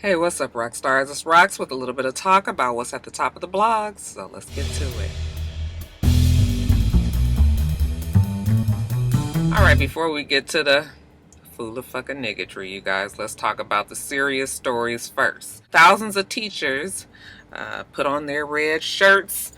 Hey, what's up, rock stars? It's Rocks with a little bit of talk about what's at the top of the blogs. So let's get to it. Alright, before we get to the full of fucking niggatry, you guys, let's talk about the serious stories first. Thousands of teachers put on their red shirts,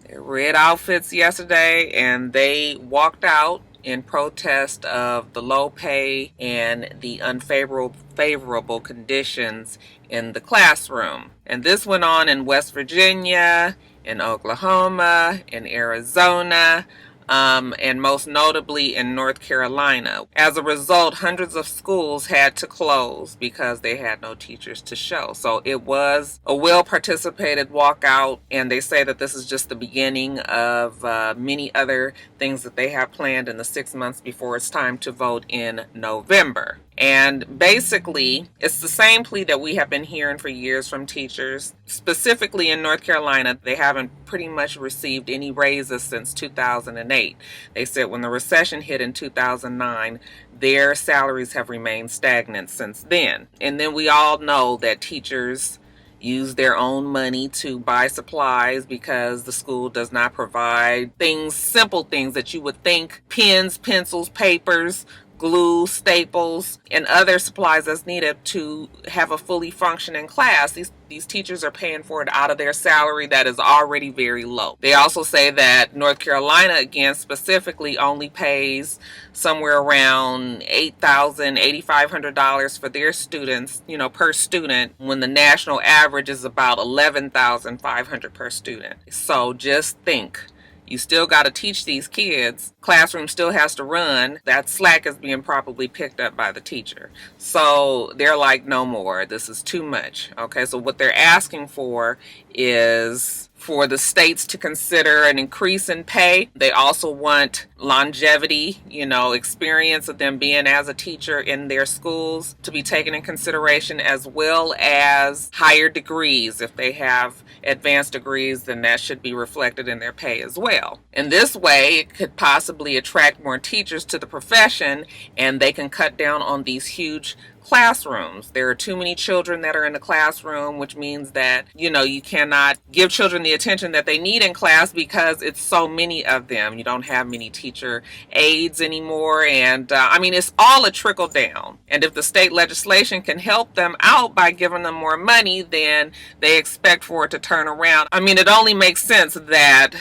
their red outfits yesterday, and they walked out in protest of the low pay and the unfavorable conditions in the classroom. And this went on in West Virginia, in Oklahoma, in Arizona, and most notably in North Carolina. As a result, hundreds of schools had to close because they had no teachers to show. So it was a well-participated walkout, and they say that this is just the beginning of many other things that they have planned in the 6 months before it's time to vote in November. And basically, it's the same plea that we have been hearing for years from teachers. Specifically in North Carolina, they haven't pretty much received any raises since 2008. They said when the recession hit in 2009, their salaries have remained stagnant since then. And then we all know that teachers use their own money to buy supplies because the school does not provide things, simple things that you would think, pens, pencils, papers, glue, staples, and other supplies that's needed to have a fully functioning class. These teachers are paying for it out of their salary that is already very low. They also say that North Carolina, again, specifically only pays somewhere around $8,000, $8,500 for their students, per student, when the national average is about $11,500 per student. So just think. You still got to teach these kids. Classroom still has to run. That slack is being properly picked up by the teacher. So they're like, no more. This is too much. Okay, so what they're asking for is for the states to consider an increase in pay. They also want longevity, experience of them being as a teacher in their schools to be taken in consideration, as well as higher degrees. If they have advanced degrees, then that should be reflected in their pay as well. In this way, it could possibly attract more teachers to the profession, and they can cut down on these huge classrooms. There are too many children that are in the classroom, which means that, you cannot give children the attention that they need in class because it's so many of them. You don't have many teacher aides anymore. And it's all a trickle down. And if the state legislation can help them out by giving them more money, then they expect for it to turn around. It only makes sense that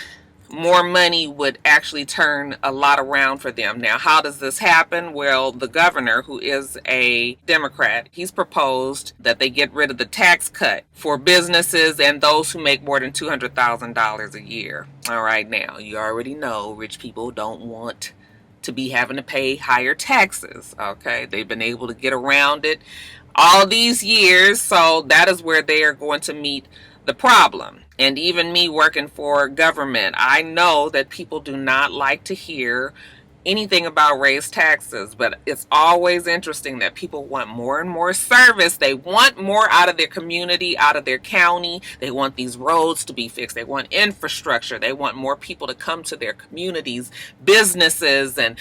more money would actually turn a lot around for them. Now, how does this happen? Well, the governor, who is a Democrat, he's proposed that they get rid of the tax cut for businesses and those who make more than $200,000 a year. All right, now, you already know rich people don't want to be having to pay higher taxes. Okay, they've been able to get around it all these years, so that is where they are going to meet the problem. And even me working for government, I know that people do not like to hear anything about raised taxes, but it's always interesting that people want more and more service. They want more out of their community, out of their county. They want these roads to be fixed. They want infrastructure. They want more people to come to their communities, businesses, and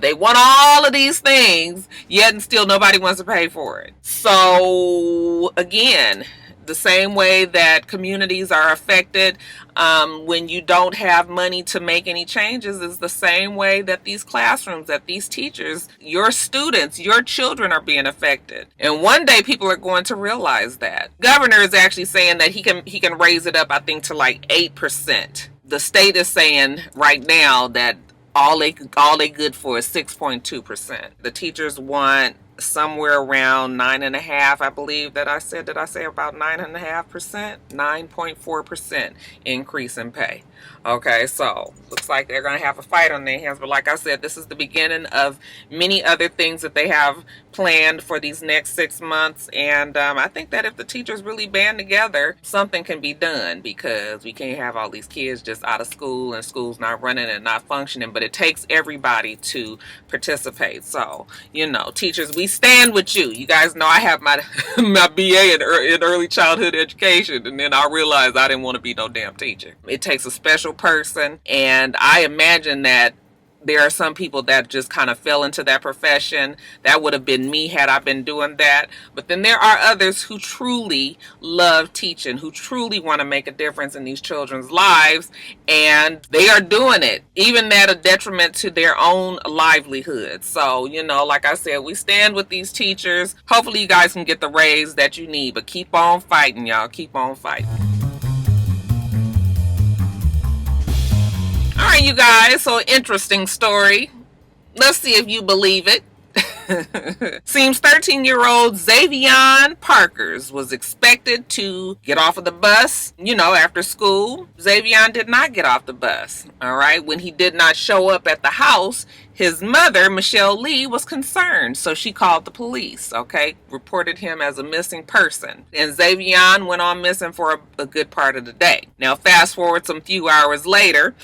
they want all of these things, yet and still nobody wants to pay for it. So again, the same way that communities are affected when you don't have money to make any changes is the same way that these classrooms, that these teachers, your students, your children are being affected. And one day people are going to realize that. Governor is actually saying that he can raise it up, I think, to like 8%. The state is saying right now that all they good for is 6.2%. The teachers want somewhere around 9.5%, I believe that I said. Did I say about 9.5%? 9.4% increase in pay. Okay, so looks like they're going to have a fight on their hands. But like I said, this is the beginning of many other things that they have planned for these next 6 months. And I think that if the teachers really band together, something can be done, because we can't have all these kids just out of school and school's not running and not functioning. But it takes everybody to participate. So, teachers, we stand with you. You guys know I have my my BA in early childhood education, and then I realized I didn't want to be no damn teacher. It takes a special person, and I imagine that there are some people that just kind of fell into that profession. That would have been me had I been doing that. But then there are others who truly love teaching, who truly want to make a difference in these children's lives, and they are doing it, even at a detriment to their own livelihood. So, you know, like I said, we stand with these teachers. Hopefully you guys can get the raise that you need, but keep on fighting, y'all. Keep on fighting. All right, you guys, so interesting story. Let's see if you believe it. Seems 13-year-old Xavion Parkers was expected to get off of the bus, you know, after school. Xavion did not get off the bus, all right? When he did not show up at the house, his mother, Michelle Lee, was concerned, so she called the police, okay? Reported him as a missing person. And Xavion went on missing for a good part of the day. Now, fast forward some few hours later,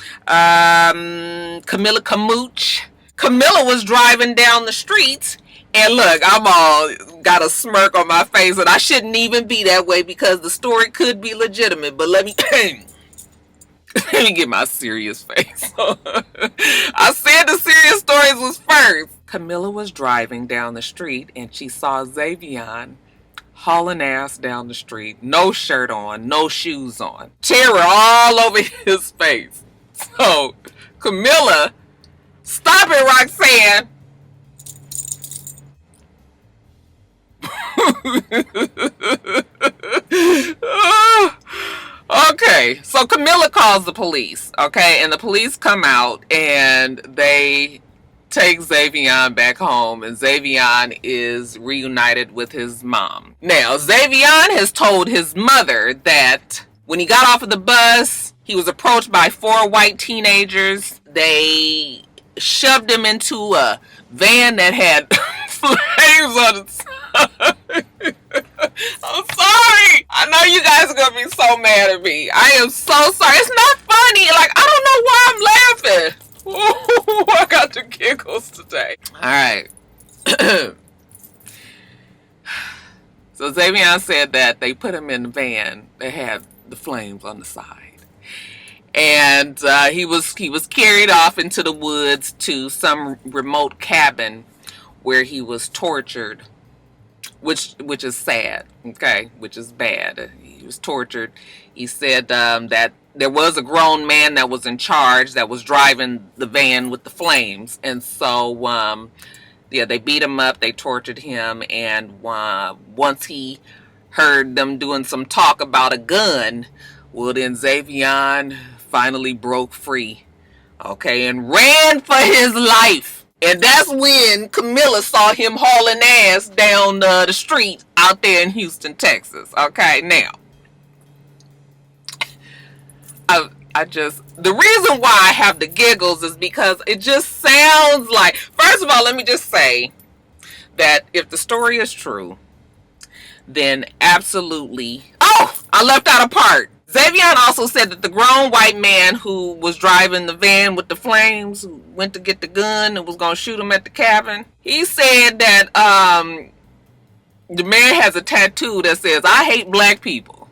Camilla was driving down the streets, and look, I'm all got a smirk on my face, and I shouldn't even be that way because the story could be legitimate, but let me let me get my serious face. I said the serious stories was first. Camilla was driving down the street, and she saw Xavion hauling ass down the street, no shirt on, no shoes on, terror all over his face. So Camilla, stop it, Roxanne. Okay, so Camilla calls the police, okay, and the police come out and they take Xavion back home, and Xavion is reunited with his mom. Now, Xavion has told his mother that when he got off of the bus, he was approached by 4 white teenagers. They shoved him into a van that had flames on the side. I'm sorry. I know you guys are going to be so mad at me. I am so sorry. It's not funny. Like, I don't know why I'm laughing. Ooh, I got the giggles today. All right. So Xavion said that they put him in the van that had the flames on the side. And he was carried off into the woods to some remote cabin where he was tortured, which is sad, okay, which is bad. He was tortured. He said that there was a grown man that was in charge that was driving the van with the flames, and so yeah, they beat him up, they tortured him, and once he heard them doing some talk about a gun, well, then Xavion finally broke free, okay, and ran for his life. And that's when Camilla saw him hauling ass down the street out there in Houston, Texas. Okay, now, the reason why I have the giggles is because it just sounds like, first of all, let me just say that if the story is true, then absolutely, oh, I left out a part. Xavion also said that the grown white man who was driving the van with the flames, who went to get the gun and was going to shoot him at the cabin, he said that the man has a tattoo that says, "I hate black people."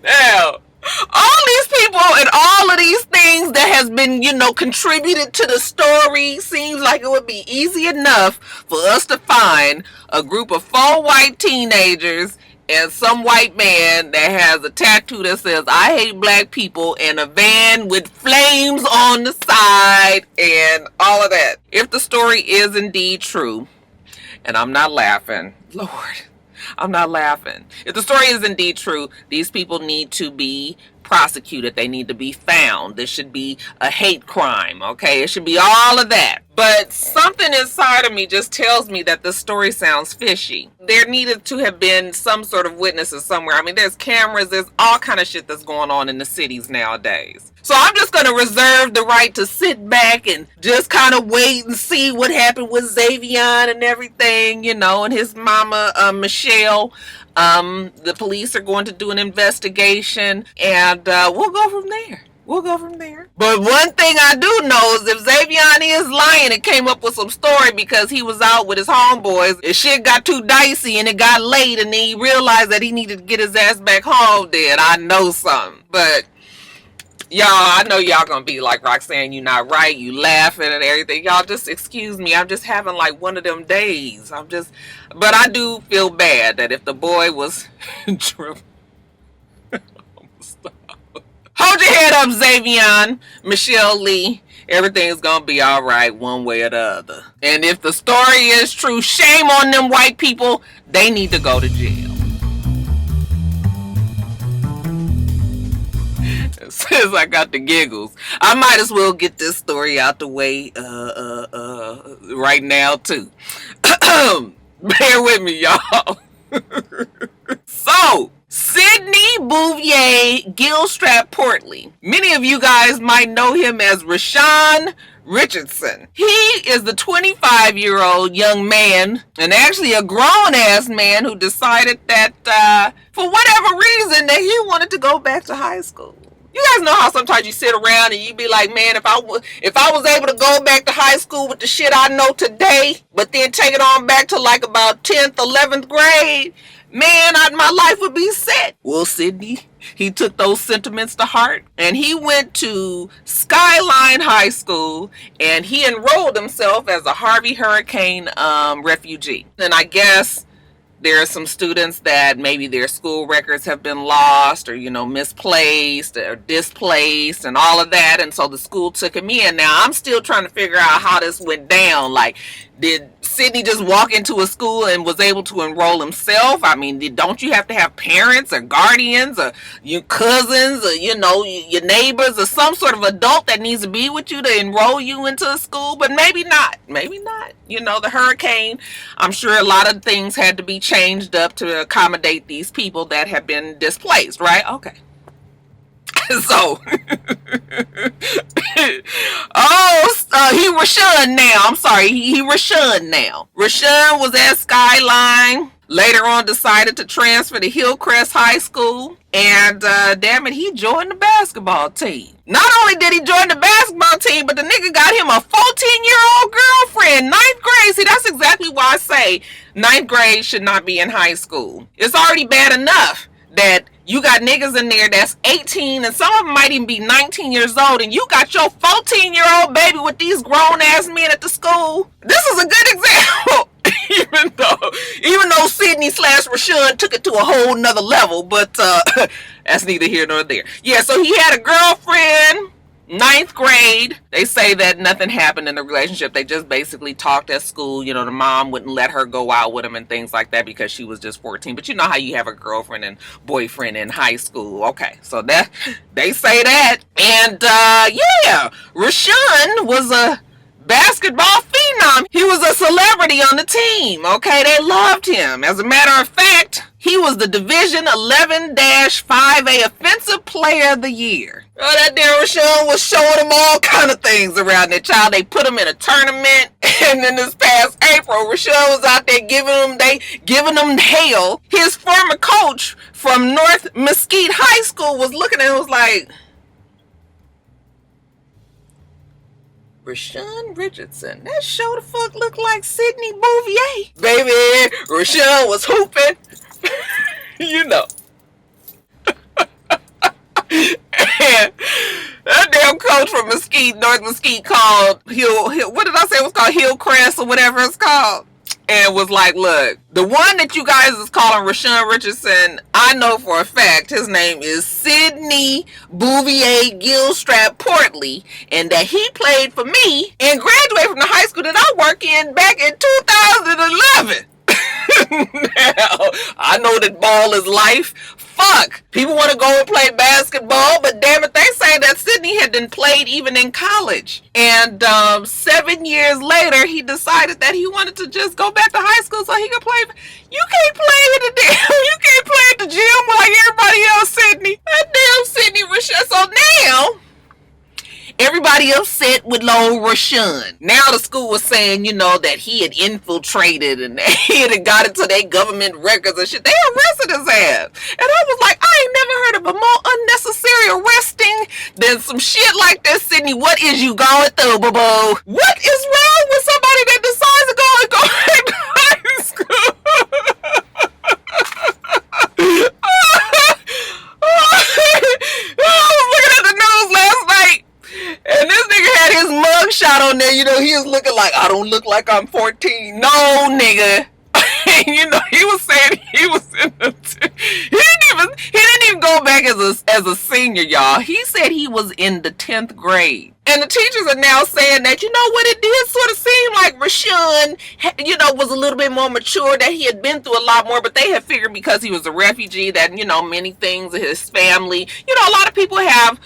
Now, all these people and all of these things that has been, you know, contributed to the story, seems like it would be easy enough for us to find a group of 4 white teenagers and some white man that has a tattoo that says, "I hate black people," and a van with flames on the side and all of that. If the story is indeed true, and I'm not laughing, Lord, I'm not laughing. If the story is indeed true, these people need to be prosecuted. They need to be found. This should be a hate crime, okay? It should be all of that. But something inside of me just tells me that this story sounds fishy. There needed to have been some sort of witnesses somewhere. I mean, there's cameras, there's all kind of shit that's going on in the cities nowadays. So I'm just going to reserve the right to sit back and just kind of wait and see what happened with Xavion and everything, you know, and his mama, Michelle. The police are going to do an investigation, and we'll go from there. We'll go from there. But one thing I do know is if Xavion is lying and came up with some story because he was out with his homeboys, and shit got too dicey and it got late and then he realized that he needed to get his ass back home, then I know something. But Y'all, I know y'all gonna be like, Roxanne, you not right, you laughing and everything. Y'all just excuse me. I'm just having like one of them days. But I do feel bad that if the boy was hold your head up, Xavion, Michelle Lee. Everything's gonna be all right one way or the other. And if the story is true, shame on them white people. They need to go to jail. Since I got the giggles, I might as well get this story out the way right now too. Bear with me, y'all. So, Sidney Bouvier Gilstrap Portley. Many of you guys might know him as Rashawn Richardson. He is the 25-year-old young man, and actually a grown-ass man, who decided that for whatever reason that he wanted to go back to high school. You guys know how sometimes you sit around and you be like, man, if I was able to go back to high school with the shit I know today, but then take it on back to like about 10th, 11th grade, man, my life would be set. Well, Sidney, he took those sentiments to heart, and he went to Skyline High School, and he enrolled himself as a Harvey Hurricane refugee. And I guess there are some students that maybe their school records have been lost or, misplaced or displaced and all of that. And so the school took him in. Now, I'm still trying to figure out how this went down. Like, did Sidney just walk into a school and was able to enroll himself? I mean, don't you have to have parents or guardians or your cousins or, your neighbors or some sort of adult that needs to be with you to enroll you into a school? But maybe not. Maybe not. The hurricane, I'm sure a lot of things had to be changed up to accommodate these people that have been displaced, right? Okay. So, he Rashawn now. I'm sorry, he Rashawn now. Rashawn was at Skyline. Later on, decided to transfer to Hillcrest High School, and damn it, he joined the basketball team. Not only did he join the basketball team, but the nigga got him a 14-year-old girlfriend, 9th grade. See, that's exactly why I say 9th grade should not be in high school. It's already bad enough that you got niggas in there that's 18, and some of them might even be 19 years old, and you got your 14-year-old baby with these grown-ass men at the school. This is a good example. Even though Sidney / Rashawn took it to a whole nother level, but that's neither here nor there. Yeah, so he had a girlfriend, 9th grade. They say that nothing happened in the relationship. They just basically talked at school. The mom wouldn't let her go out with him and things like that because she was just 14. But you know how you have a girlfriend and boyfriend in high school. Okay, so that they say that. And yeah, Rashawn was a basketball phenom. He was a celebrity on the team. Okay, they loved him. As a matter of fact, he was the Division 11-5A Offensive Player of the Year. Oh, that damn Rashawn was showing them all kind of things around that child. They put him in a tournament, and then this past April, Rashawn was out there giving them hell. His former coach from North Mesquite High School was looking at him and was like, Rashawn Richardson, that show the fuck look like Sidney Bouvier. Baby, Rashawn was hooping. And that damn coach from North Mesquite called what did I say it was called? Hillcrest or whatever it's called. And was like, look, the one that you guys is calling Rashawn Richardson, I know for a fact his name is Sidney Bouvier Gilstrap Portley, and that he played for me and graduated from the high school that I work in back in 2011. Now, I know that ball is life. Fuck. People want to go and play basketball, but damn it, they say that Sidney had been played even in college. And 7 years later, he decided that he wanted to just go back to high school so he could play. You can't play at the you can't play at the gym like everybody else, Sidney. That damn Sidney Rashawn. So now, everybody upset with Lil Rashawn. Now the school was saying, that he had infiltrated and he had got into their government records and shit. They arrested his ass. And I was like, I ain't never heard of a more unnecessary arresting than some shit like this, Sidney. What is you going through, boo-boo? What is wrong with somebody that decides to go back to high school? I was looking at the news last look like I'm 14. No, nigga. You know, he was saying he was in the he didn't even go back as a senior, y'all. He said he was in the 10th grade. And the teachers are now saying that, you know what, it did sort of seem like Rashawn, you know, was a little bit more mature, that he had been through a lot more, but they had figured because he was a refugee that, you know, many things in his family, you know, a lot of people have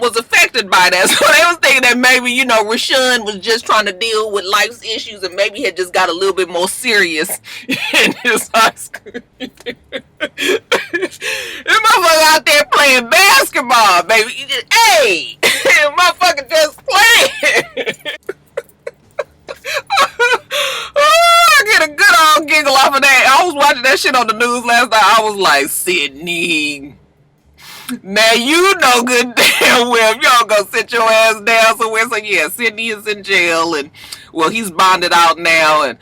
was affected by that. So they was thinking that maybe, you know, Rashawn was just trying to deal with life's issues and maybe had just got a little bit more serious in his high school. This motherfucker out there playing basketball, baby. Hey, motherfucker just playing. Oh, I get a good old giggle off of that. I was watching that shit on the news last night. I was like, Sydney, now you know good damn well if y'all gonna sit your ass down somewhere. So yeah, Sydney is in jail, and well, he's bonded out now, and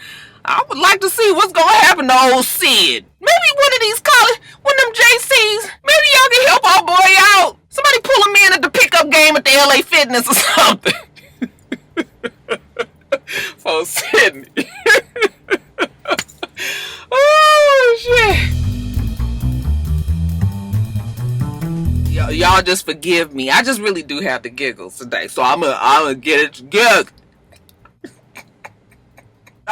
I would like to see what's gonna happen to old Sid. Maybe one of these college, one of them JCs, maybe y'all can help our boy out. Somebody pull him in at the pickup game at the LA Fitness or something. For Sydney. Oh shit. Y'all just forgive me. I just really do have the giggles today, so I'm gonna get it together.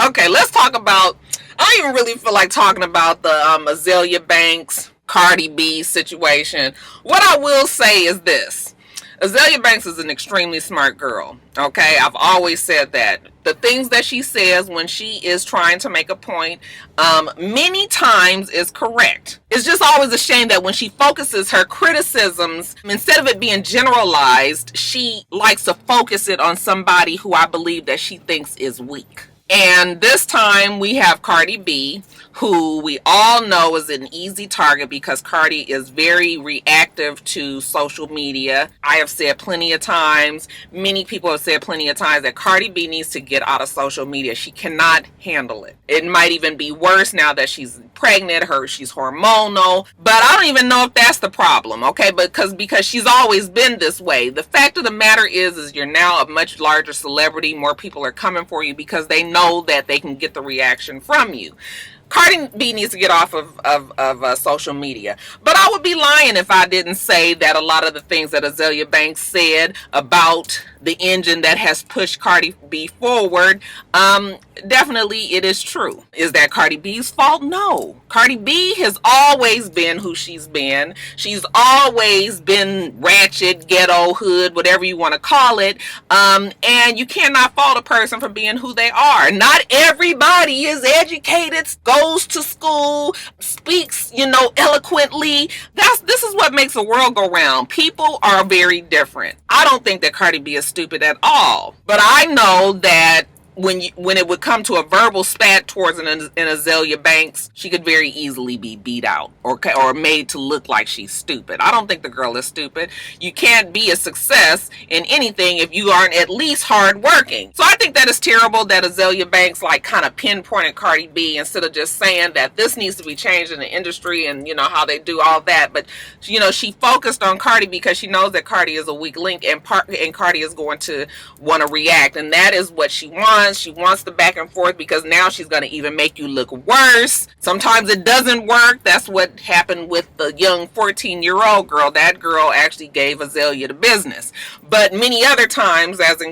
Okay, let's talk about. I don't even really feel like talking about the Azealia Banks, Cardi B situation. What I will say is this. Azealia Banks is an extremely smart girl. Okay, I've always said that. The things that she says when she is trying to make a point, many times is correct. It's just always a shame that when she focuses her criticisms, instead of it being generalized, she likes to focus it on somebody who I believe that she thinks is weak. And this time we have Cardi B, who we all know is an easy target because Cardi is very reactive to social media. I have said plenty of times, many people have said plenty of times that Cardi B needs to get out of social media. She cannot handle it. It might even be worse now that she's pregnant, she's hormonal, but I don't even know if that's the problem, okay? Because she's always been this way. The fact of the matter is you're now a much larger celebrity. More people are coming for you because they know that they can get the reaction from you. Cardi B needs to get off of social media. But I would be lying if I didn't say that a lot of the things that Azealia Banks said about the engine that has pushed Cardi B forward, definitely it is true. Is that Cardi B's fault? No. Cardi B has always been who she's been. She's always been ratchet, ghetto, hood, whatever you want to call it. And you cannot fault a person for being who they are. Not everybody is educated, goes to school, speaks, you know, eloquently. This is what makes the world go round. People are very different. I don't think that Cardi B is stupid at all. But I know that when it would come to a verbal spat towards an Azealia Banks, she could very easily be beat out or made to look like she's stupid. I don't think the girl is stupid. You can't be a success in anything if you aren't at least hardworking. So I think that is terrible that Azealia Banks like kind of pinpointed Cardi B instead of just saying that this needs to be changed in the industry and you know how they do all that. But you know, she focused on Cardi because she knows that Cardi is a weak link and Cardi is going to want to react, and that is what she wants. She wants the back and forth because now she's going to even make you look worse. Sometimes it doesn't work. That's what happened with the young 14-year-old girl. That girl actually gave Azealia the business. But many other times, as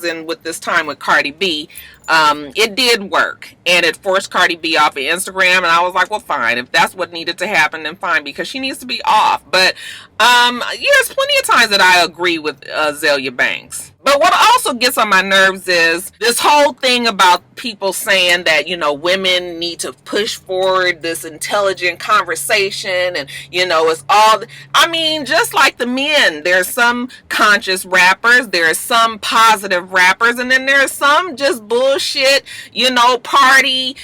in with this time with Cardi B, it did work, and it forced Cardi B off of Instagram, and I was like, well, fine, if that's what needed to happen, then fine, because she needs to be off. But there's plenty of times that I agree with Azealia Banks. But what also gets on my nerves is this whole thing about people saying that, you know, women need to push forward this intelligent conversation and, you know, it's all, I mean, just like the men, there's some conscious rappers, there are some positive rappers, and then there's some just bullshit, you know, party,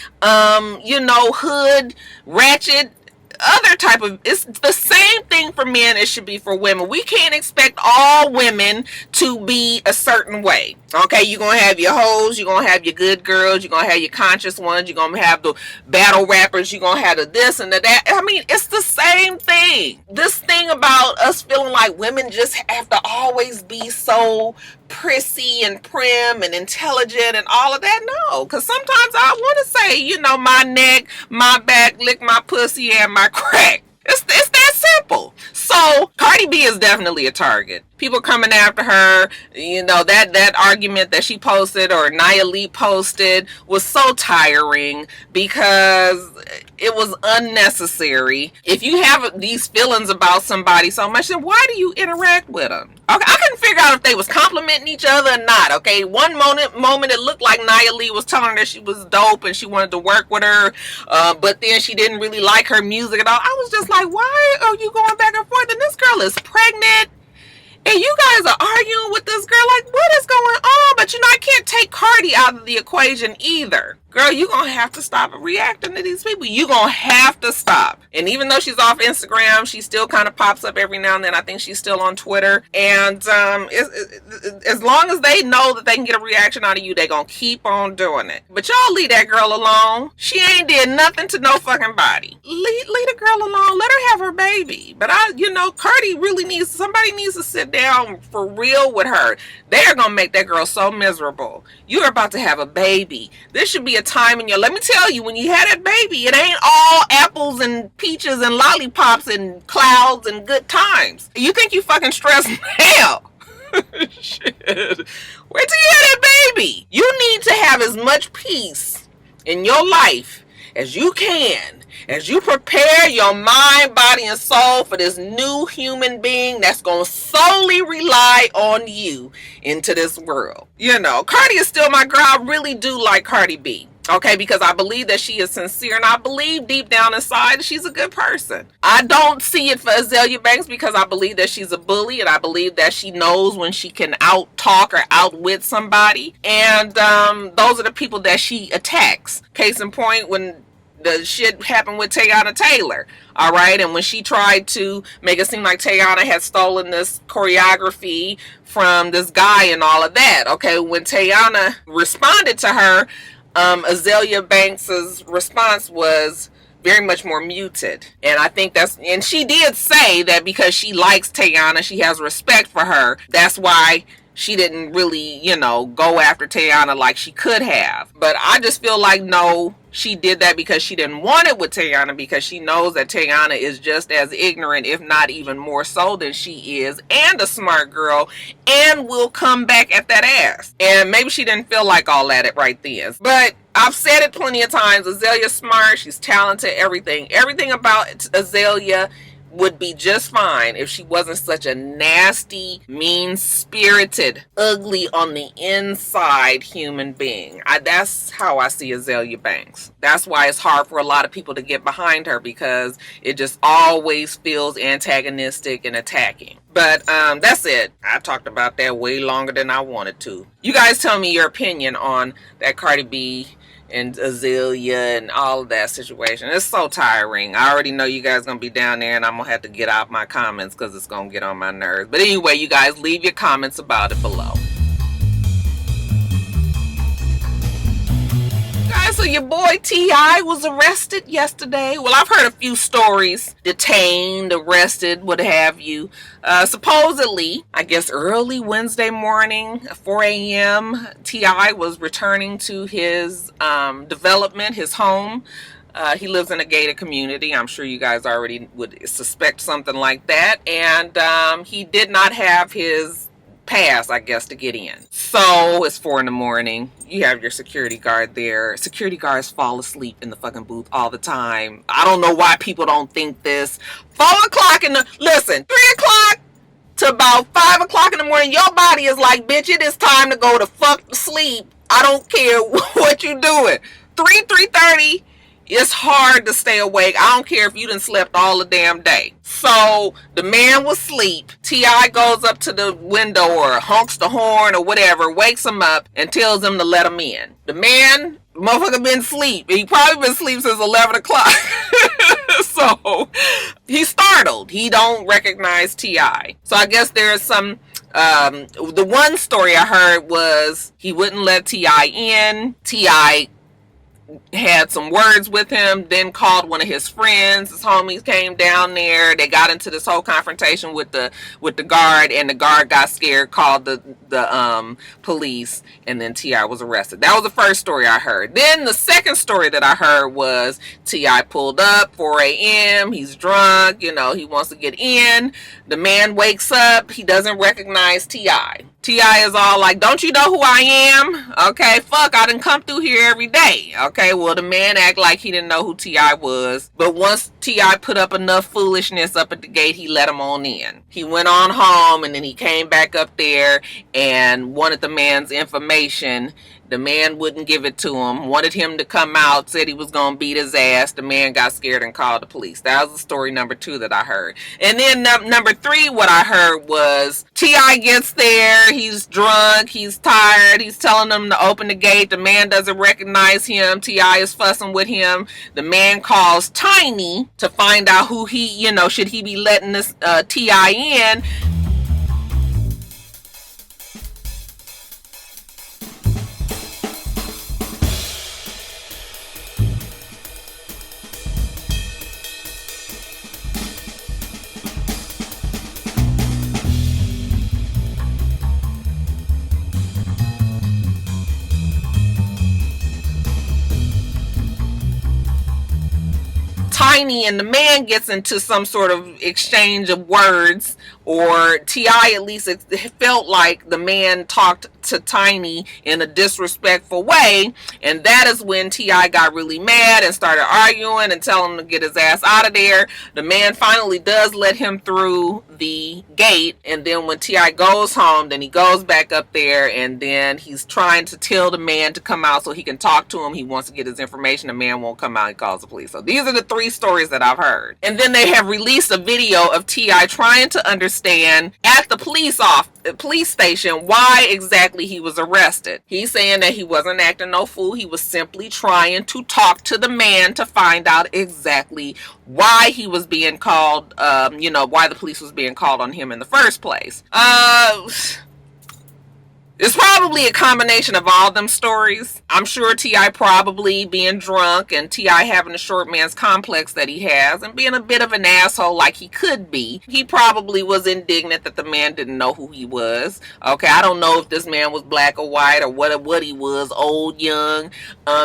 you know, hood, ratchet, other type of, it's the same thing for men it should be for women. We can't expect all women to be a certain way. Okay, you're going to have your hoes, you're going to have your good girls, you're going to have your conscious ones, you're going to have the battle rappers, you're going to have the this and the that. I mean, it's the same thing. This thing about us feeling like women just have to always be so prissy and prim and intelligent and all of that. No, because sometimes I want to say, you know, my neck, my back, lick my pussy and my crack. It's that simple. So Cardi B is definitely a target. People coming after her. You know, that argument that she posted or Nia Lee posted was so tiring because it was unnecessary. If you have these feelings about somebody so much, then why do you interact with them? Okay, I couldn't figure out if they was complimenting each other or not. Okay, one moment it looked like Nia Lee was telling her that she was dope and she wanted to work with her, but then she didn't really like her music at all. I was just like, why are you going back and forth? And this girl is pregnant. And you guys are arguing with this girl, like, what is going on? But you know, I can't take Cardi out of the equation either. Girl, you're going to have to stop reacting to these people. You're going to have to stop. And even though she's off Instagram, she still kind of pops up every now and then. I think she's still on Twitter. And as long as they know that they can get a reaction out of you, they're going to keep on doing it. But y'all leave that girl alone. She ain't did nothing to no fucking body. Leave the girl alone. Let her have her baby. But Cardi really somebody needs to sit down for real with her. They're going to make that girl so miserable. You're about to have a baby. This should be a time in your, let me tell you, when you had that baby, it ain't all apples and peaches and lollipops and clouds and good times. You think you fucking stressed? Hell. Shit. Wait till you have that baby. You need to have as much peace in your life as you can, as you prepare your mind, body, and soul for this new human being that's going to solely rely on you into this world. You know, Cardi is still my girl. I really do like Cardi B. Okay, because I believe that she is sincere, and I believe deep down inside she's a good person. I don't see it for Azealia Banks because I believe that she's a bully, and I believe that she knows when she can out-talk or outwit somebody. And those are the people that she attacks. Case in point, when the shit happened with Teyana Taylor, all right, and when she tried to make it seem like Teyana had stolen this choreography from this guy and all of that, okay, when Teyana responded to her, Azealia Banks's response was very much more muted. And I think and she did say that because she likes Teyana, she has respect for her, that's why she didn't really, go after Teyana like she could have. But I just feel like, no, she did that because she didn't want it with Teyana, because she knows that Teyana is just as ignorant, if not even more so than she is, and a smart girl, and will come back at that ass. And maybe she didn't feel like all that right then. But I've said it plenty of times, Azalea's smart, she's talented, everything. Everything about Azealia would be just fine if she wasn't such a nasty, mean-spirited, ugly on the inside human being. That's how I see Azealia Banks. That's why it's hard for a lot of people to get behind her, because it just always feels antagonistic and attacking. But that's it. I talked about that way longer than I wanted to. You guys tell me your opinion on that Cardi B and Azealia and all of that situation. It's so tiring. I already know you guys gonna be down there, and I'm gonna have to get out my comments because it's gonna get on my nerves. But anyway, you guys leave your comments about it below. Guys, so your boy T.I. was arrested yesterday. Well, I've heard a few stories. Detained, arrested, what have you. Supposedly, I guess early Wednesday morning, 4 a.m., T.I. was returning to his development, his home. He lives in a gated community. I'm sure you guys already would suspect something like that. And he did not have his pass, I guess, to get in. So it's 4 in the morning. You have your security guard there. Security guards fall asleep in the fucking booth all the time. I don't know why people don't think this. 4 o'clock listen, 3 o'clock to about 5 o'clock in the morning, your body is like, bitch, it is time to go to fuck sleep. I don't care what you doing. 3:30, it's hard to stay awake. I don't care if you done slept all the damn day. So the man was asleep. T.I. goes up to the window or honks the horn or whatever, wakes him up and tells him to let him in. The man, motherfucker, been asleep. He probably been asleep since 11 o'clock. So he's startled. He don't recognize T.I. So I guess there's some The one story I heard was he wouldn't let T.I. in. T.I. had some words with him, then called one of his friends. His homies came down there. They got into this whole confrontation with the guard, and the guard got scared, called the police, and then T.I. was arrested. That was the first story I heard. Then the second story that I heard was T.I. pulled up 4 a.m. He's drunk, he wants to get in. The man wakes up. He doesn't recognize T.I. T.I. is all like, don't you know who I am? Okay, fuck, I done come through here every day. Okay, well, the man act like he didn't know who T.I. was. But once T.I. put up enough foolishness up at the gate, he let him on in. He went on home, and then he came back up there and wanted the man's information. The man wouldn't give it to him, wanted him to come out, said he was going to beat his ass. The man got scared and called the police. That was the story number 2 that I heard. And then number 3, what I heard was T.I. gets there. He's drunk. He's tired. He's telling them to open the gate. The man doesn't recognize him. T.I. is fussing with him. The man calls Tiny to find out who he, should he be letting this T.I. in. Tiny and the man gets into some sort of exchange of words, or T.I. at least it felt like the man talked to Tiny in a disrespectful way, and that is when T.I. got really mad and started arguing and telling him to get his ass out of there. The man finally does let him through the gate, and then when T.I. goes home, then he goes back up there, and then he's trying to tell the man to come out so he can talk to him. He wants to get his information. The man won't come out. He calls the police. So these are the 3 stories that I've heard. And then they have released a video of T.I. trying to understand at the police station why exactly he was arrested. He's saying that he wasn't acting no fool. He was simply trying to talk to the man to find out exactly why he was being called, why the police was being called on him in the first place. It's probably a combination of all them stories. I'm sure T.I. probably being drunk and T.I. having a short man's complex that he has and being a bit of an asshole like he could be. He probably was indignant that the man didn't know who he was. Okay, I don't know if this man was black or white or what he was, old, young.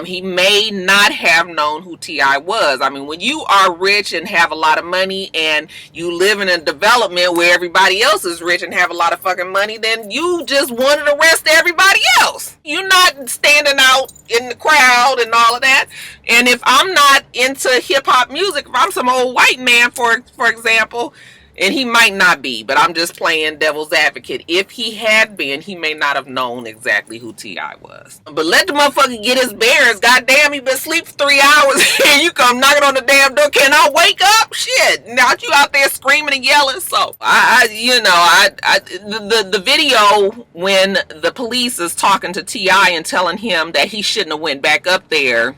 He may not have known who T.I. was. I mean, when you are rich and have a lot of money and you live in a development where everybody else is rich and have a lot of fucking money, then you just wanted to arrest everybody else. You're not standing out in the crowd and all of that. And if I'm not into hip-hop music, if I'm some old white man, for example, and he might not be, but I'm just playing devil's advocate. If he had been, he may not have known exactly who T.I. was. But let the motherfucker get his bearings. Goddamn, he been asleep for 3 hours and you come knocking on the damn door. Can I wake up? Shit. Now you out there screaming and yelling. So the video when the police is talking to T.I. and telling him that he shouldn't have went back up there,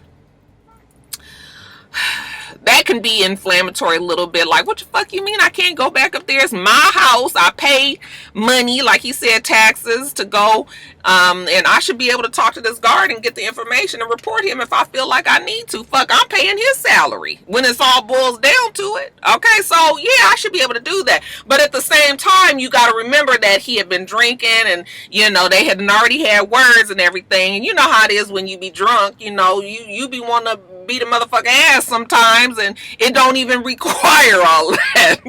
that can be inflammatory a little bit. Like, what the fuck you mean I can't go back up there? It's my house. I pay money, like he said, taxes to go. And I should be able to talk to this guard and get the information and report him if I feel like I need to. Fuck, I'm paying his salary when it's all boils down to it. Okay, so yeah, I should be able to do that. But at the same time, you got to remember that he had been drinking and, they had already had words and everything. And you know how it is when you be drunk, you be wanting to beat a motherfucking ass sometimes, and it don't even require all that.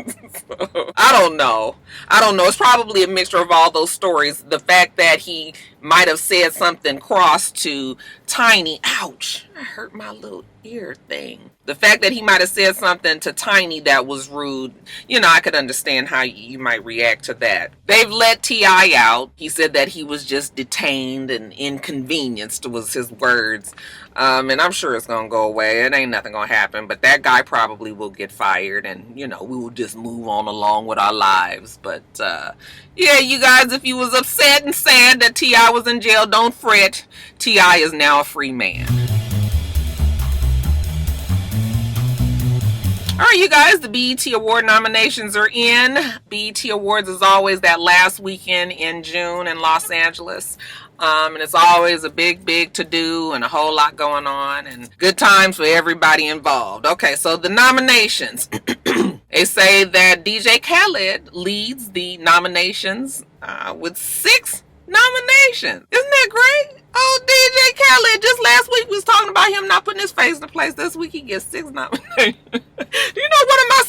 I don't know. It's probably a mixture of all those stories. The fact that he might have said something cross to Tiny. Ouch, I hurt my little ear thing. The fact that he might have said something to Tiny that was rude, I could understand how you might react to that. They've let T.I. out. He said that he was just detained and inconvenienced was his words. And I'm sure it's going to go away. It ain't nothing going to happen. But that guy probably will get fired and, we will just move on along with our lives. But, yeah, you guys, if you was upset and sad that T.I. was in jail, don't fret. T.I. is now a free man. Alright, right, you guys, the BET Award nominations are in. BET Awards is always that last weekend in June in Los Angeles. And it's always a big to-do and a whole lot going on and good times for everybody involved. Okay, so the nominations. They say that DJ Khaled leads the nominations with 6 nominations. Isn't that great? Oh, DJ Khaled, just last week we was talking about him not putting his face in the place. This week he gets 6 nominations. Do you know one of my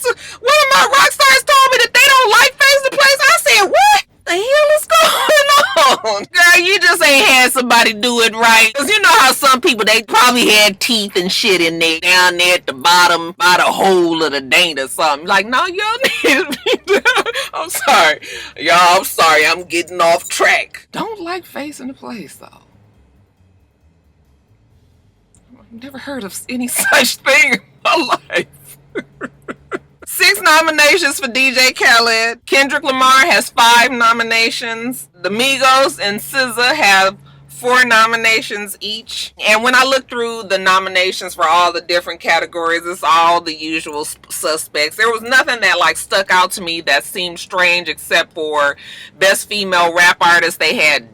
rock stars told me that they don't like face in the place? I said, what the hell is going on? Girl, you just ain't had somebody do it right. Because you know how some people, they probably had teeth and shit in there, down there at the bottom, by the hole of the dang or something. Like, no, y'all need to I'm sorry. Y'all, I'm sorry. I'm getting off track. Don't like face in the place, though. I've never heard of any such thing in my life. 6 nominations for DJ Khaled. Kendrick Lamar has 5 nominations. The Migos and SZA have 4 nominations each. And when I look through the nominations for all the different categories, it's all the usual suspects. There was nothing that like stuck out to me that seemed strange except for Best Female Rap Artist. They had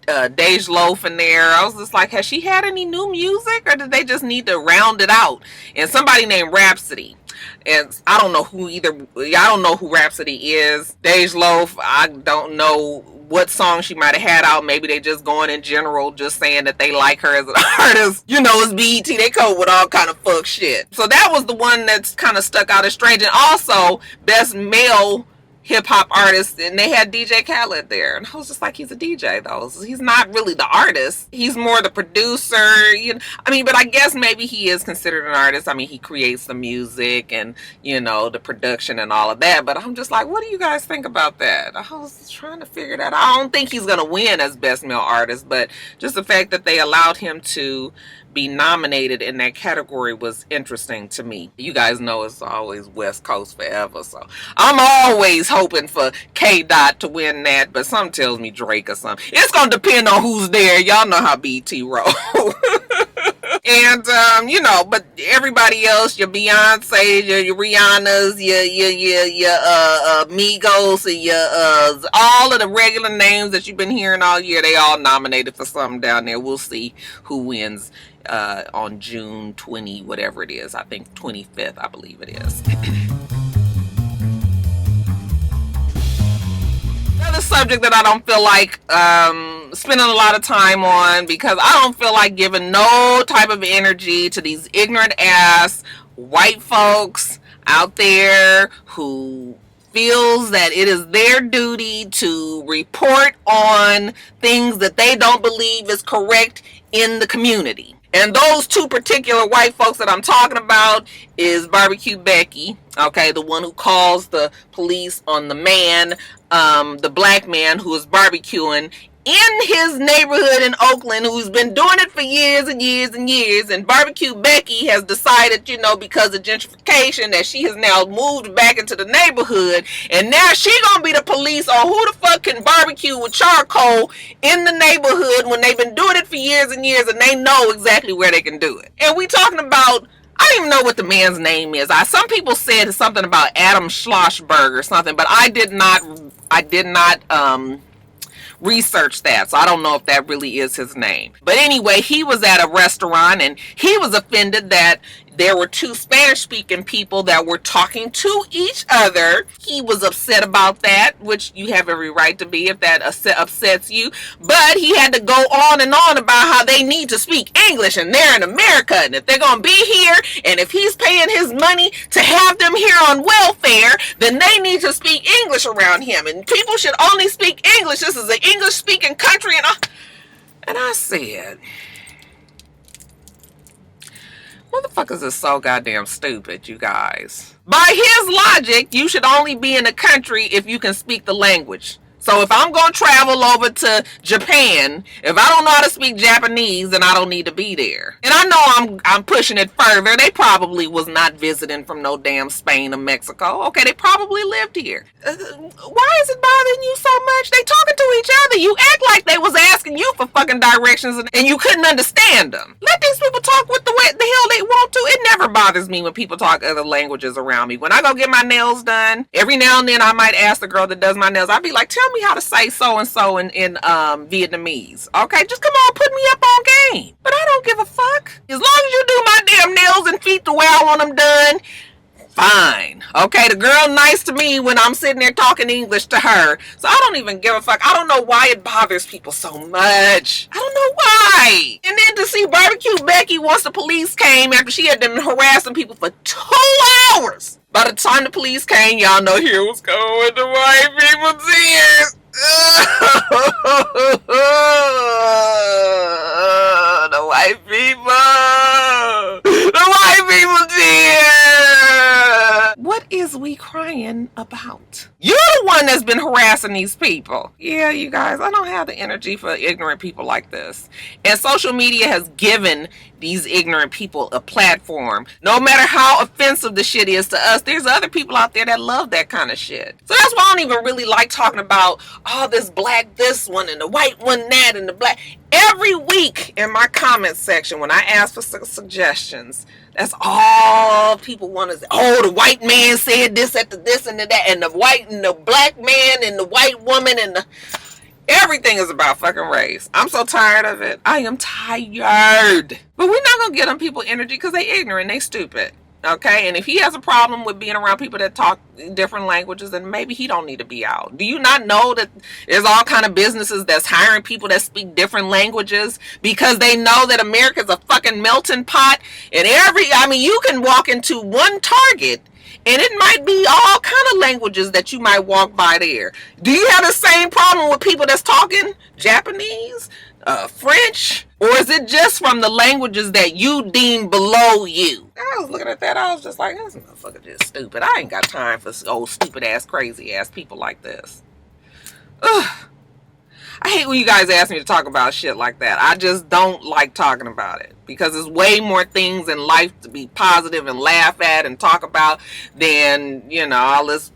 Dej Loaf in there. I was just like, has she had any new music or did they just need to round it out? And somebody named Rhapsody. And I don't know who Rhapsody is. Dej Loaf, I don't know what song she might have had out. Maybe they just going in general, just saying that they like her as an artist. You know, it's BET. They come with all kind of fuck shit. So that was the one that's kind of stuck out as strange. And also, Best Male Hip-Hop Artist, and they had DJ Khaled there. And I was just like, he's a DJ, though. So he's not really the artist. He's more the producer. You know, I mean, but I guess maybe he is considered an artist. I mean, he creates the music and, you know, the production and all of that. But I'm just like, what do you guys think about that? I was trying to figure that out. I don't think he's going to win as Best Male Artist, but just the fact that they allowed him to be nominated in that category was interesting to me. You guys know it's always West Coast forever, so I'm always hoping for K-Dot to win that, but something tells me Drake or something. It's gonna depend on who's there. Y'all know how BT roll. And you know, but everybody else, your Beyonce, your Rihanna's, your Migos, and your all of the regular names that you've been hearing all year, they all nominated for something down there. We'll see who wins on June 20, whatever it is. I think 25th, I believe it is. Another subject that I don't feel like spending a lot of time on, because I don't feel like giving no type of energy to these ignorant ass white folks out there who feels that it is their duty to report on things that they don't believe is correct in the community. And those 2 particular white folks that I'm talking about is Barbecue Becky, okay, the one who calls the police on the man, the black man who is barbecuing in his neighborhood in Oakland, who's been doing it for years and years and years. And Barbecue Becky has decided, you know, because of gentrification, that she has now moved back into the neighborhood, and now she gonna be the police on who the fuck can barbecue with charcoal in the neighborhood when they've been doing it for years and years, and they know exactly where they can do it. And we talking about, I don't even know what the man's name is. Some people said something about Adam Schlossberg or something, but I did not research that, so I don't know if that really is his name. But anyway, he was at a restaurant and he was offended that there were 2 Spanish-speaking people that were talking to each other. He was upset about that, which you have every right to be if that upsets you. But he had to go on and on about how they need to speak English and they're in America, and if they're going to be here, and if he's paying his money to have them here on welfare, then they need to speak English around him. And people should only speak English. This is an English-speaking country. And I said, motherfuckers are so goddamn stupid, you guys. By his logic, you should only be in the country if you can speak the language. So if I'm going to travel over to Japan, if I don't know how to speak Japanese, then I don't need to be there. And I know I'm pushing it further. They probably was not visiting from no damn Spain or Mexico. Okay, they probably lived here. Why is it bothering you so much? They talking to each other. You act like they was asking you for fucking directions and you couldn't understand them. Let these people talk with the way the hell they want want to. It never bothers me when people talk other languages around me. When I go get my nails done, every now and then I might ask the girl that does my nails, I'll be like, tell me how to say so-and-so in Vietnamese. Okay, just come on, put me up on game. But I don't give a fuck. As long as you do my damn nails and feet the way I want them done, fine. Okay, the girl nice to me when I'm sitting there talking English to her. So I don't even give a fuck. I don't know why it bothers people so much. I don't know why. And then to see Barbecue Becky once the police came after she had been harassing people for 2 hours. By the time the police came, y'all know here was going with the white people tears. The white people. The white people tears. What is we crying about? You're the one that's been harassing these people. Yeah, you guys, I don't have the energy for ignorant people like this. And social media has given these ignorant people a platform. No matter how offensive the shit is to us, there's other people out there that love that kind of shit. So that's why I don't even really like talking about, oh, this black this one and the white one that and the black. Every week in my comment section when I ask for suggestions, that's all people want to say. Oh, the white man said this at the this and the that, and the white and the black man and the white woman and the... Everything is about fucking race. I'm so tired of it. I am tired. But we're not going to get them people energy because they ignorant. They stupid. Okay? And if he has a problem with being around people that talk different languages, then maybe he don't need to be out. Do you not know that there's all kind of businesses that's hiring people that speak different languages because they know that America's a fucking melting pot? And you can walk into one Target and it might be all kind of languages that you might walk by there. Do you have the same problem with people that's talking Japanese, French? Or is it just from the languages that you deem below you? I was looking at that. I was just like, this motherfucker just stupid. I ain't got time for old stupid ass, crazy ass people like this. Ugh. I hate when you guys ask me to talk about shit like that. I just don't like talking about it because there's way more things in life to be positive and laugh at and talk about than, all this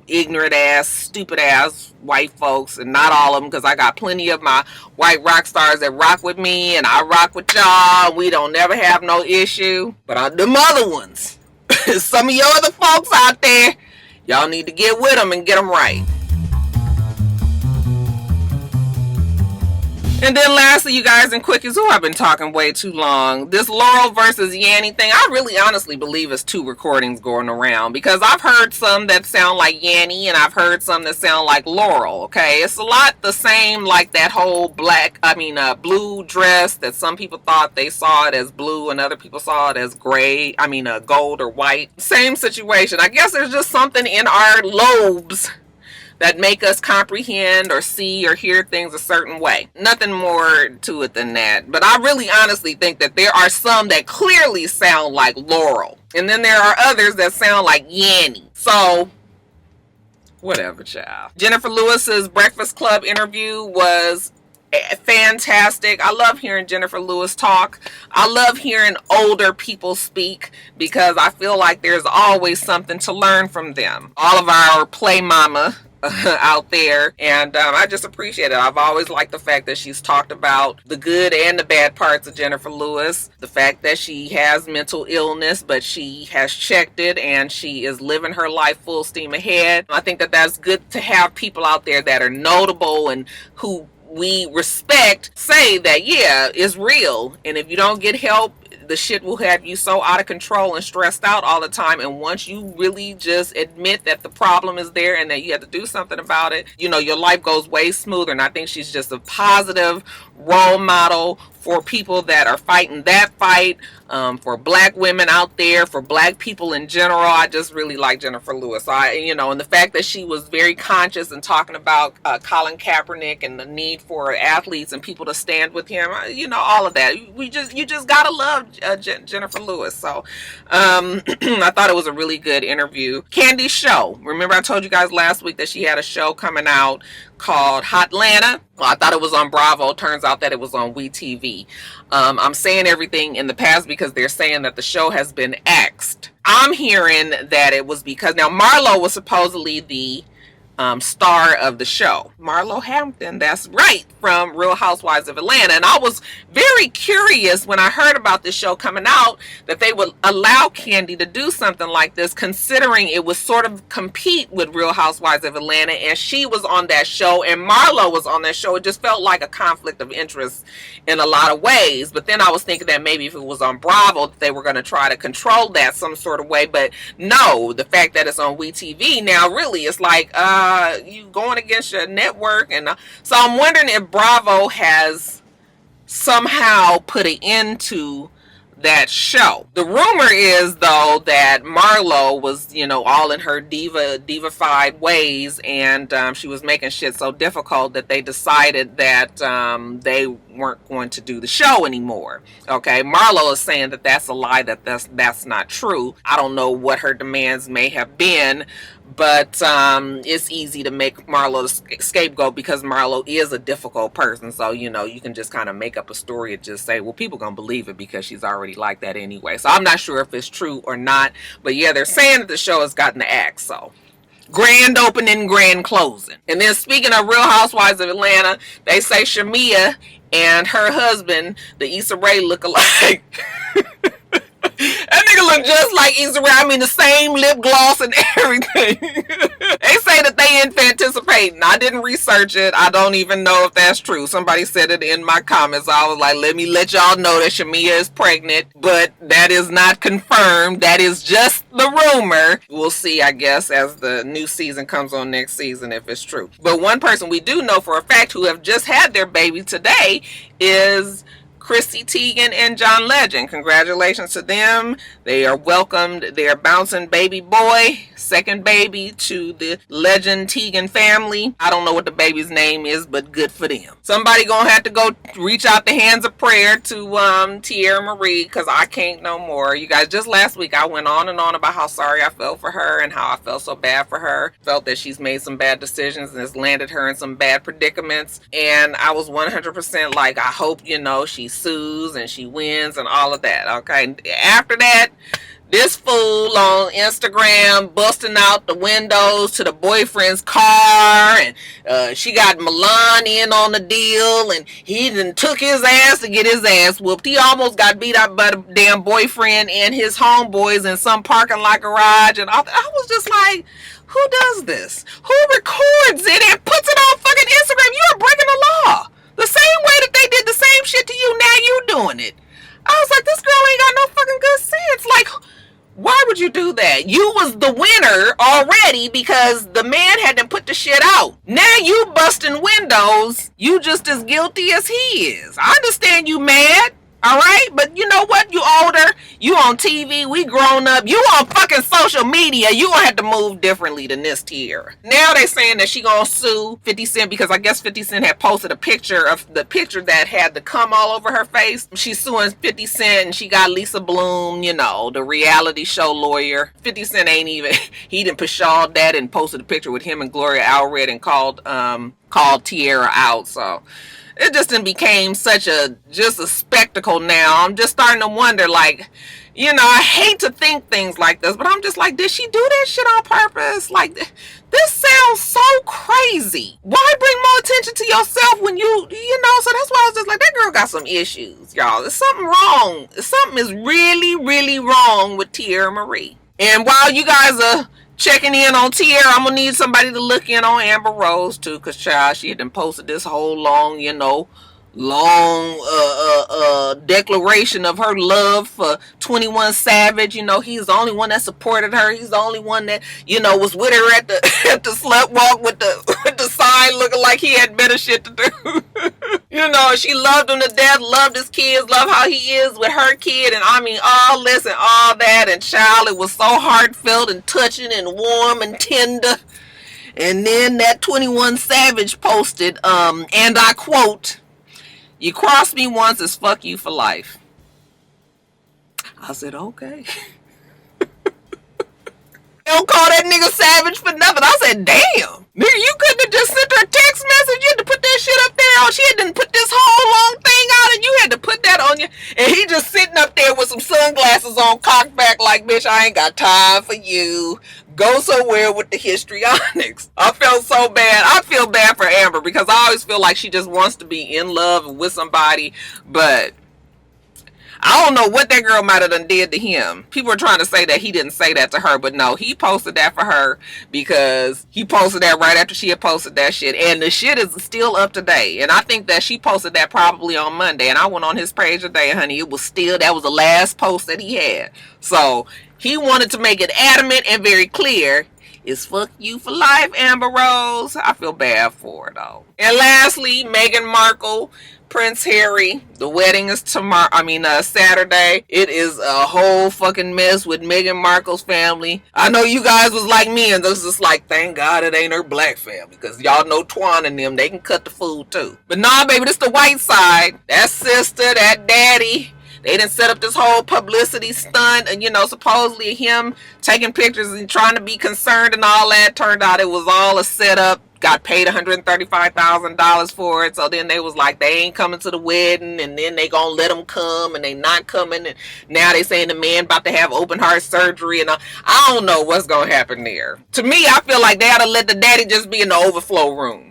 ignorant ass, stupid ass white folks. And not all of them, because I got plenty of my white rock stars that rock with me and I rock with y'all. We don't never have no issue. But them other ones, some of your other folks out there, y'all need to get with them and get them right. And then lastly, you guys, and quickies, I've been talking way too long. This Laurel versus Yanny thing, I really honestly believe it's 2 recordings going around because I've heard some that sound like Yanny and I've heard some that sound like Laurel, okay? It's a lot the same like that whole blue dress that some people thought they saw it as blue and other people saw it as gold or white. Same situation. I guess there's just something in our lobes that make us comprehend or see or hear things a certain way. Nothing more to it than that. But I really honestly think that there are some that clearly sound like Laurel. And then there are others that sound like Yanny. So, whatever, child. Jennifer Lewis's Breakfast Club interview was fantastic. I love hearing Jennifer Lewis talk. I love hearing older people speak because I feel like there's always something to learn from them. All of our play mama out there, and I just appreciate it. I've always liked the fact that she's talked about the good and the bad parts of Jennifer Lewis, the fact that she has mental illness but she has checked it and she is living her life full steam ahead. I think that that's good to have people out there that are notable and who we respect say that, yeah, it's real, and if you don't get help, the shit will have you so out of control and stressed out all the time. And once you really just admit that the problem is there and that you have to do something about it, your life goes way smoother. And I think she's just a positive role model for people that are fighting that fight, for black women out there, for black people in general. I just really like Jennifer Lewis. And the fact that she was very conscious and talking about Colin Kaepernick and the need for athletes and people to stand with him, all of that. You just gotta love Jennifer Lewis. So I thought it was a really good interview. Candy's show. Remember I told you guys last week that she had a show coming out called Hotlanta. Well, I thought it was on Bravo. Turns out that it was on WeTV. I'm saying everything in the past because they're saying that the show has been axed. I'm hearing that it was because now Marlo was supposedly the star of the show. Marlo Hampton, that's right, from Real Housewives of Atlanta. And I was very curious when I heard about this show coming out that they would allow Kandi to do something like this, considering it was sort of compete with Real Housewives of Atlanta, and she was on that show and Marlo was on that show. It just felt like a conflict of interest in a lot of ways. But then I was thinking that maybe if it was on Bravo, they were going to try to control that some sort of way. But no, the fact that it's on WeTV now, really, it's like, you going against your network. And so I'm wondering if Bravo has somehow put an end to that show. The rumor is, though, that Marlo was, all in her divified ways, and she was making shit so difficult that they decided that they weren't going to do the show anymore. Okay, Marlo is saying that that's a lie, that's not true. I don't know what her demands may have been, but it's easy to make Marlo the scapegoat because Marlo is a difficult person. So, you can just kind of make up a story and just say, well, people gonna believe it because she's already like that anyway. So I'm not sure if it's true or not. But yeah, they're saying that the show has gotten the axe. So grand opening, grand closing. And then speaking of Real Housewives of Atlanta, they say Shamia and her husband, the Issa Rae, look alike. That nigga look just like Issa Rae. I mean, the same lip gloss and everything. They say that they anticipating. I didn't research it. I don't even know if that's true. Somebody said it in my comments. I was like, let me let y'all know that Shamia is pregnant, but that is not confirmed. That is just the rumor. We'll see, I guess, as the new season comes on next season if it's true. But one person we do know for a fact who have just had their baby today is Chrissy Teigen and John Legend. Congratulations to them. They are welcomed. They are bouncing baby boy, second baby to the Legend Teigen family. I don't know what the baby's name is, but good for them. Somebody gonna have to go reach out the hands of prayer to Tierra Marie, because I can't no more. You guys, just last week I went on and on about how sorry I felt for her and how I felt so bad for her. Felt that she's made some bad decisions and has landed her in some bad predicaments. And I was 100% like, I hope, she sues and she wins and all of that. Okay, after that, this fool on Instagram busting out the windows to the boyfriend's car, and she got Milan in on the deal, and he done took his ass to get his ass whooped. He almost got beat up by the damn boyfriend and his homeboys in some parking lot garage, and I was just like, who does this? Who records it and puts it on fucking Instagram? You are breaking the law. The same way that they did the same shit to you, now you doing it. I was like, this girl ain't got no fucking good sense. Like, why would you do that? You was the winner already because the man had to put the shit out. Now you busting windows. You just as guilty as he is. I understand you mad. All right, but you know what? You older, you on TV, we grown up, you on fucking social media, you gonna have to move differently than this tier. Now they saying that she gonna sue 50 Cent because I guess 50 Cent had posted a picture of the picture that had the cum all over her face. She's suing 50 Cent and she got Lisa Bloom, the reality show lawyer. 50 Cent ain't even, he didn't pshawed that and posted a picture with him and Gloria Allred and called Tierra out, so it just became such just a spectacle now. I'm just starting to wonder, like, I hate to think things like this, but I'm just like, did she do that shit on purpose? Like, this sounds so crazy. Why bring more attention to yourself when so that's why I was just like, that girl got some issues, y'all. There's something wrong. Something is really, really wrong with Tierra Marie. And while you guys are checking in on Tierra, I'm gonna need somebody to look in on Amber Rose too, because child, she had been posted this whole long declaration of her love for 21 Savage. He's the only one that supported her. He's the only one that was with her at the slut walk with the sign, looking like he had better shit to do. She loved him to death, loved his kids, loved how he is with her kid, and I mean all this and all that, and child, it was so heartfelt and touching and warm and tender. And then that 21 Savage posted, and I quote, "You cross me once, it's fuck you for life." I said, okay. Don't call that nigga Savage for nothing. I said, damn. Nigga, you couldn't have just sent her a text message. You had to put that shit up there. She had to put this whole long thing out Hun, you had to put that on you. And he just sitting up there with some sunglasses on, cocked back like, bitch, I ain't got time for you. Go somewhere with the histrionics. I felt so bad. I feel bad for Amber because I always feel like she just wants to be in love with somebody, but I don't know what that girl might have done did to him. People are trying to say that he didn't say that to her, but no, he posted that for her because he posted that right after she had posted that shit. And the shit is still up today. And I think that she posted that probably on Monday. And I went on his page today, honey. It was still, that was the last post that he had. So he wanted to make it adamant and very clear. It's fuck you for life, Amber Rose. I feel bad for her, though. And lastly, Meghan Markle, Prince Harry. The wedding is tomorrow. Saturday. It is a whole fucking mess with Meghan Markle's family. I know you guys was like me and was just like, thank God it ain't her black family. Because y'all know Twan and them, they can cut the food too. But nah, baby, this the white side. That sister, that daddy. They done set up this whole publicity stunt and, supposedly him taking pictures and trying to be concerned and all that. Turned out it was all a setup. Got paid $135,000 for it. So then they was like, they ain't coming to the wedding, and then they gonna let them come, and they not coming. And now they saying the man about to have open heart surgery, and I don't know what's gonna happen there. To me, I feel like they ought to let the daddy just be in the overflow room.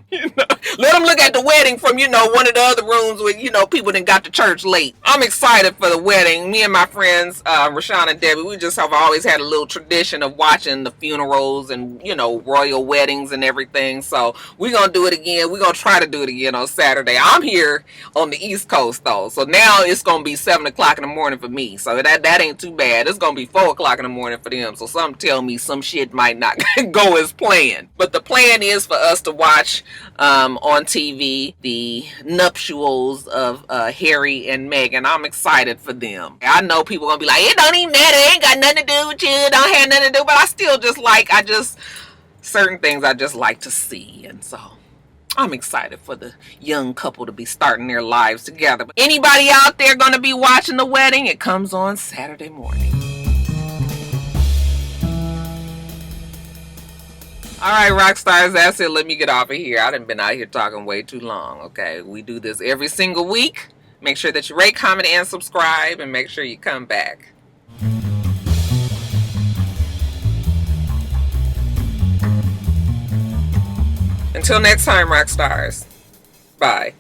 Let them look at the wedding from, one of the other rooms where, people done got to church late. I'm excited for the wedding. Me and my friends, Rashawn and Debbie, we just have always had a little tradition of watching the funerals and, royal weddings and everything. So we're going to do it again. We're going to try to do it again on Saturday. I'm here on the East Coast, though. So now it's going to be 7 o'clock in the morning for me. So that ain't too bad. It's going to be 4 o'clock in the morning for them. So some tell me some shit might not go as planned. But the plan is for us to watch on TV the nuptials of Harry and Meghan. I'm excited for them. I know people gonna be like, it don't even matter, it ain't got nothing to do with you, it don't have nothing to do, but I still certain things I just like to see. And so I'm excited for the young couple to be starting their lives together. But anybody out there gonna be watching the wedding, it comes on Saturday morning. All right, rock stars, that's it. Let me get off of here. I done been out here talking way too long, okay? We do this every single week. Make sure that you rate, comment, and subscribe, and make sure you come back. Until next time, rock stars. Bye.